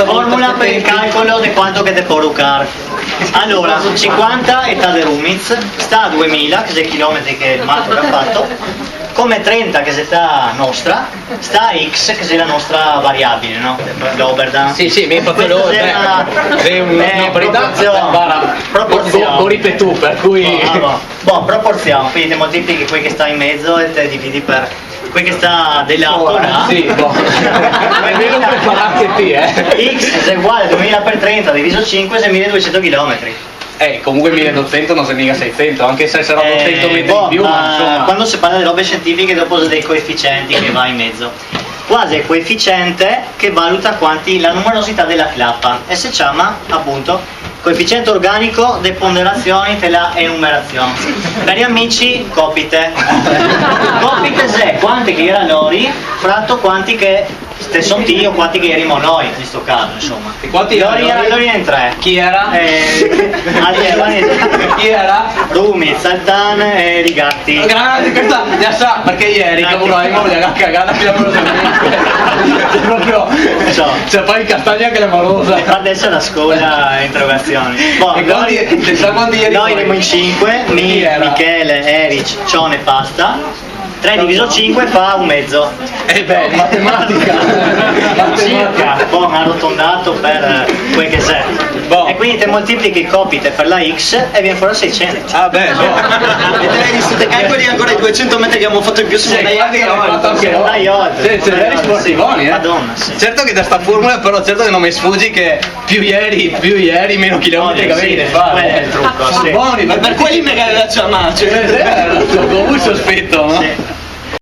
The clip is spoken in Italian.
Fórmula per il calcolo di quanto che te può rucare. Allora, 50 è de Rumiz, sta a 2000, che è i chilometri che il Marco ha fatto, come 30 che è sta nostra, sta a X che è la nostra variabile, no? L'Oberdan. Sì, mi hai fatto proporzione. Lo ripetù, per cui... proporzione, quindi te moltiplichi quello che sta in mezzo e te dividi per quello che sta del lato, no? Sì, almeno preparate te, X è uguale a 2000 per 30 diviso 5 è 1200 km. Comunque 1200 non sei mica 600, anche se sarà 200 metri in più, ma insomma... Quando si parla di robe scientifiche dopo c'è dei coefficienti che va in mezzo. Quasi è il coefficiente che valuta la numerosità della clappa e si chiama appunto coefficiente organico de ponderazioni della enumerazione. Cari amici, copite. Copite se quanti che erano loro, fratto quanti che sono ti o quanti che erano noi in questo caso, insomma. E quanti erano in tre? Chi era? Chi era? Rumi, Zaltan e Rigatti. Grande, questa già sa, perché ieri che volevamo gli ha cagata fino a c'è proprio c'è poi il castagna che è morosa. Adesso è la scuola interrogazioni. Noi eravamo in 5, Michele, Eric, Cione e Pasta. 3 diviso 5 fa un mezzo. Matematica. Arrotondato per quel che sei. E quindi te moltiplichi copite per la X e viene fuori 600. E te te calcoli ancora i 200 metri che abbiamo fatto in più su Madonna, sì. Certo che da sta formula, però certo che non mi sfuggi che più ieri meno chilometri che avevi da fare. Trucco, sì. Buoni, per quelli mega la ciamaccia. Comunque sospetto, no? Sì.